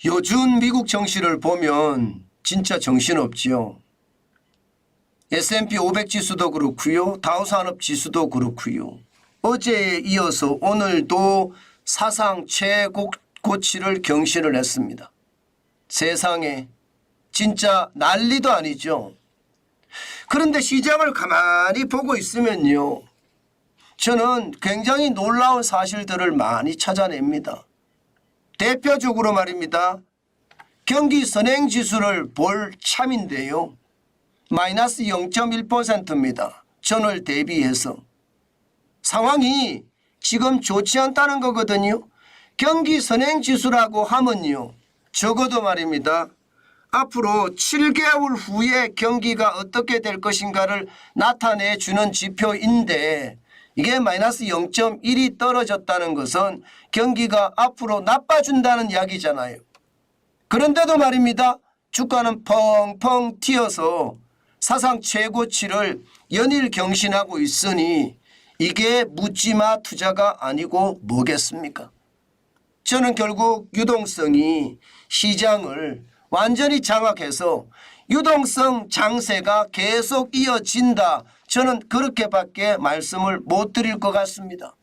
요즘 미국 정시를 보면 진짜 정신없지요. S&P 500 지수도 그렇고요. 다우산업 지수도 그렇고요. 어제에 이어서 오늘도 사상 최고치를 경신을 했습니다. 세상에 진짜 난리도 아니죠. 그런데 시장을 가만히 보고 있으면요, 저는 굉장히 놀라운 사실들을 많이 찾아냅니다. 대표적으로 말입니다. 경기 선행지수를 볼 참인데요. 마이너스 0.1%입니다. 전월 대비해서. 상황이 지금 좋지 않다는 거거든요. 경기 선행지수라고 하면요, 적어도 말입니다, 앞으로 7개월 후에 경기가 어떻게 될 것인가를 나타내 주는 지표인데, 이게 마이너스 0.1이 떨어졌다는 것은 경기가 앞으로 나빠진다는 이야기잖아요. 그런데도 말입니다, 주가는 펑펑 튀어서 사상 최고치를 연일 경신하고 있으니 이게 묻지마 투자가 아니고 뭐겠습니까? 저는 결국 유동성이 시장을 완전히 장악해서 유동성 장세가 계속 이어진다, 저는 그렇게밖에 말씀을 못 드릴 것 같습니다.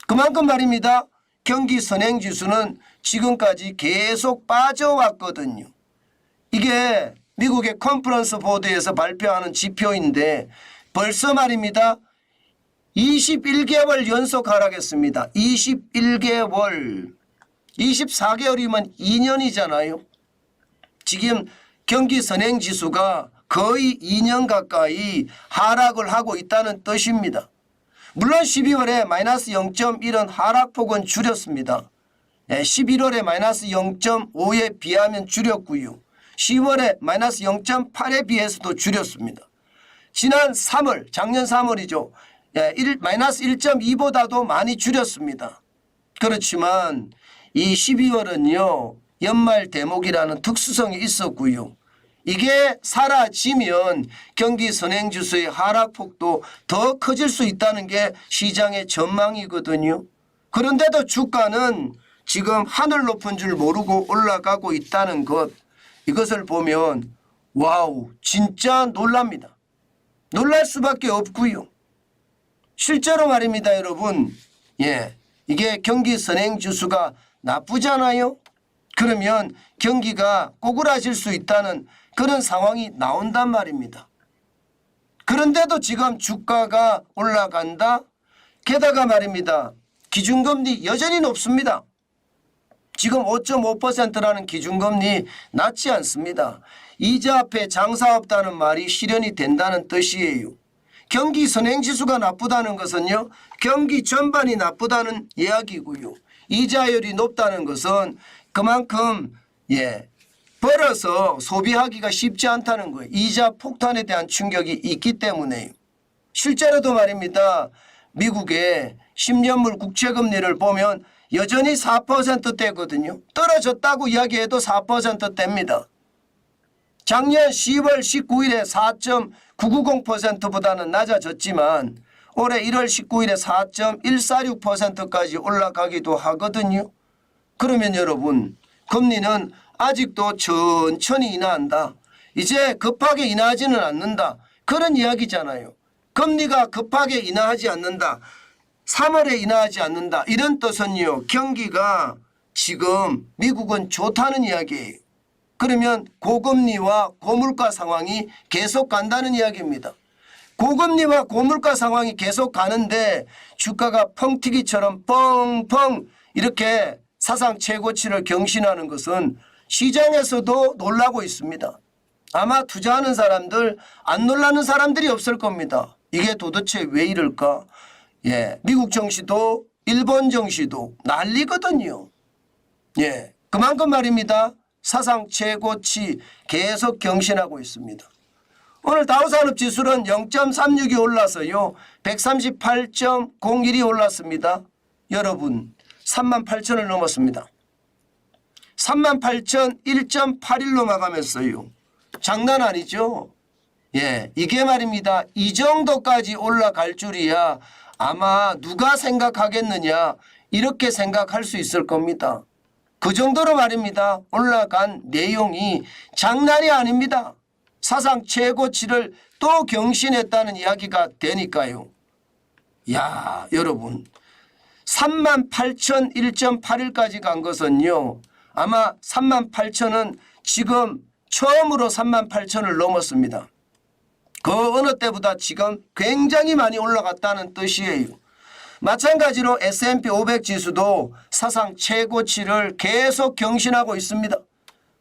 그만큼 말입니다, 경기 선행지수는 지금까지 계속 빠져왔거든요. 이게 미국의 컨퍼런스 보드에서 발표하는 지표인데 벌써 말입니다, 21개월 연속 하락했습니다. 21개월. 24개월이면 2년이잖아요. 지금 경기 선행지수가 거의 2년 가까이 하락을 하고 있다는 뜻입니다. 물론 12월에 마이너스 0.1은 하락폭은 줄였습니다. 11월에 마이너스 0.5에 비하면 줄였고요. 10월에 마이너스 0.8에 비해서도 줄였습니다. 지난 3월, 작년 3월이죠. 마이너스 1.2보다도 많이 줄였습니다. 그렇지만 이 12월은요, 연말 대목이라는 특수성이 있었고요. 이게 사라지면 경기 선행지수의 하락폭도 더 커질 수 있다는 게 시장의 전망이거든요. 그런데도 주가는 지금 하늘 높은 줄 모르고 올라가고 있다는 것, 이것을 보면 와우, 진짜 놀랍니다. 놀랄 수밖에 없고요. 실제로 말입니다, 여러분. 이게 경기 선행지수가 나쁘잖아요. 그러면 경기가 꼬꾸라질 수 있다는 그런 상황이 나온단 말입니다. 그런데도 지금 주가가 올라간다. 게다가 말입니다, 기준금리 여전히 높습니다. 지금 5.5%라는 기준금리 낮지 않습니다. 이자 앞에 장사 없다는 말이 실현이 된다는 뜻이에요. 경기 선행지수가 나쁘다는 것은요, 경기 전반이 나쁘다는 이야기고요. 이자율이 높다는 것은 그만큼 벌어서 소비하기가 쉽지 않다는 거예요. 이자 폭탄에 대한 충격이 있기 때문에요. 실제로도 말입니다, 미국의 10년물 국채금리를 보면 여전히 4%대거든요. 떨어졌다고 이야기해도 4%대입니다. 작년 10월 19일에 4.990%보다는 낮아졌지만 올해 1월 19일에 4.146%까지 올라가기도 하거든요. 그러면 여러분, 금리는 아직도 천천히 인하한다. 이제 급하게 인하하지는 않는다. 그런 이야기잖아요. 금리가 급하게 인하하지 않는다. 3월에 인하하지 않는다. 이런 뜻은요, 경기가 지금 미국은 좋다는 이야기예요. 그러면 고금리와 고물가 상황이 계속 간다는 이야기입니다. 고금리와 고물가 상황이 계속 가는데 주가가 펑튀기처럼 뻥뻥 이렇게 사상 최고치를 경신하는 것은 시장에서도 놀라고 있습니다. 아마 투자하는 사람들, 안 놀라는 사람들이 없을 겁니다. 이게 도대체 왜 이럴까? 미국 정시도 일본 정시도 난리거든요. 그만큼 말입니다, 사상 최고치 계속 경신하고 있습니다. 오늘 다우산업지수는 0.36이 올라서요, 138.01이 올랐습니다. 여러분, 38,000을 넘었습니다. 38,001.81로 마감했어요. 장난 아니죠? 이게 말입니다, 이 정도까지 올라갈 줄이야 아마 누가 생각하겠느냐, 이렇게 생각할 수 있을 겁니다. 그 정도로 말입니다. 올라간 내용이 장난이 아닙니다. 사상 최고치를 또 경신했다는 이야기가 되니까요. 야, 여러분 38,000 1.81까지 간 것은요. 아마 38,000은 지금 처음으로 38,000을 넘었습니다. 그 어느 때보다 지금 굉장히 많이 올라갔다는 뜻이에요. 마찬가지로 S&P 500 지수도 사상 최고치를 계속 경신하고 있습니다.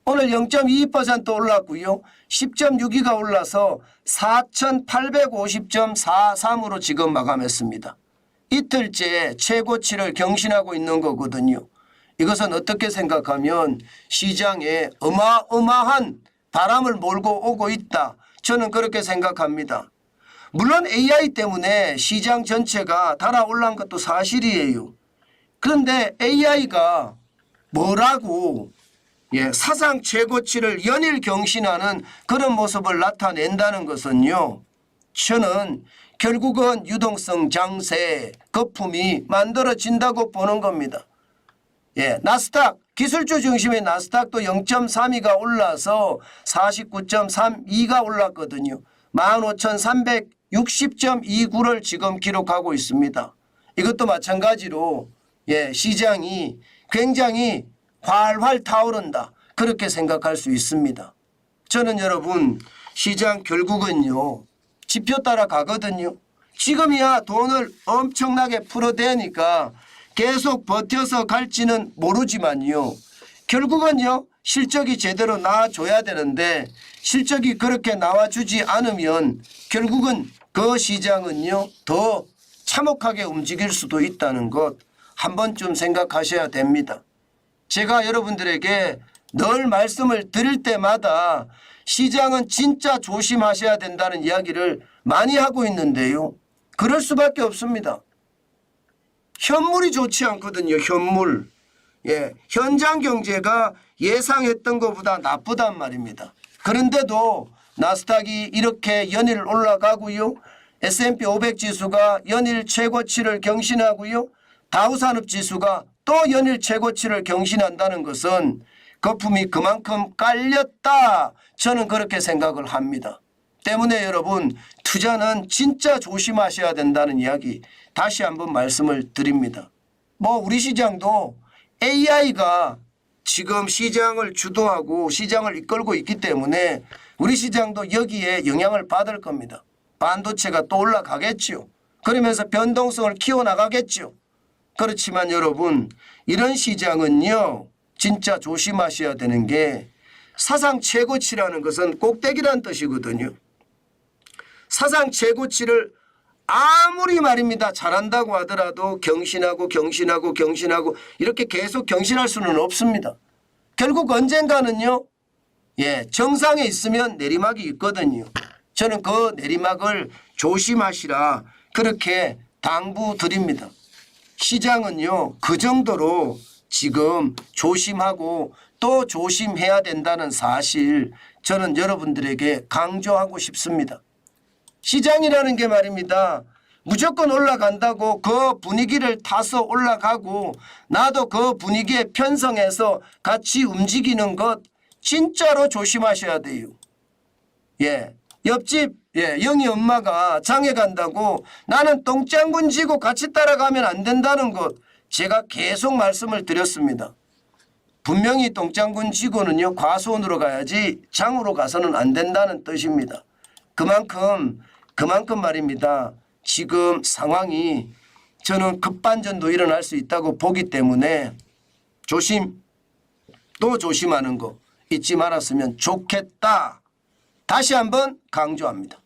오늘 0.22% 올랐고요. 10.62가 올라서 4,850.43으로 지금 마감했습니다. 이틀째 최고치를 경신하고 있는 거거든요. 이것은 어떻게 생각하면 시장에 어마어마한 바람을 몰고 오고 있다. 저는 그렇게 생각합니다. 물론 AI 때문에 시장 전체가 달아올란 것도 사실이에요. 그런데 AI가 뭐라고 사상 최고치를 연일 경신하는 그런 모습을 나타낸다는 것은요. 저는 결국은 유동성 장세 거품이 만들어진다고 보는 겁니다. 나스닥 기술주 중심의 나스닥도 0.32가 올라서 49.32가 올랐거든요. 15,360.29를 지금 기록하고 있습니다. 이것도 마찬가지로 시장이 굉장히 활활 타오른다. 그렇게 생각할 수 있습니다. 저는 여러분 시장 결국은요. 지표 따라 가거든요. 지금이야 돈을 엄청나게 풀어대니까 계속 버텨서 갈지는 모르지만요. 결국은요. 실적이 제대로 나와줘야 되는데 실적이 그렇게 나와주지 않으면 결국은 그 시장은요. 더 참혹하게 움직일 수도 있다는 것 한 번쯤 생각하셔야 됩니다. 제가 여러분들에게 늘 말씀을 드릴 때마다 시장은 진짜 조심하셔야 된다는 이야기를 많이 하고 있는데요. 그럴 수밖에 없습니다. 현물이 좋지 않거든요. 현물. 현장 경제가 예상했던 것보다 나쁘단 말입니다. 그런데도 나스닥이 이렇게 연일 올라가고요. S&P 500 지수가 연일 최고치를 경신하고요. 다우산업지수가 또 연일 최고치를 경신한다는 것은 거품이 그만큼 깔렸다. 저는 그렇게 생각을 합니다. 때문에 여러분 투자는 진짜 조심하셔야 된다는 이야기 다시 한번 말씀을 드립니다. 우리 시장도 AI가 지금 시장을 주도하고 시장을 이끌고 있기 때문에 우리 시장도 여기에 영향을 받을 겁니다. 반도체가 또 올라가겠죠. 그러면서 변동성을 키워나가겠죠. 그렇지만 여러분 이런 시장은요. 진짜 조심하셔야 되는 게 사상 최고치라는 것은 꼭대기란 뜻이거든요. 사상 최고치를 아무리 말입니다. 잘한다고 하더라도 경신하고 이렇게 계속 경신할 수는 없습니다. 결국 언젠가는요. 정상에 있으면 내리막이 있거든요. 저는 그 내리막을 조심하시라 그렇게 당부드립니다. 시장은요. 그 정도로 지금 조심하고 또 조심해야 된다는 사실 저는 여러분들에게 강조하고 싶습니다. 시장이라는 게 말입니다. 무조건 올라간다고 그 분위기를 타서 올라가고 나도 그 분위기에 편성해서 같이 움직이는 것 진짜로 조심하셔야 돼요. 옆집 영희 엄마가 장에 간다고 나는 똥장군 지고 같이 따라가면 안 된다는 것 제가 계속 말씀을 드렸습니다. 분명히 똥장군 지고는요 과수원으로 가야지 장으로 가서는 안 된다는 뜻입니다. 그만큼 말입니다. 지금 상황이 저는 급반전도 일어날 수 있다고 보기 때문에 또 조심하는 거 잊지 말았으면 좋겠다. 다시 한번 강조합니다.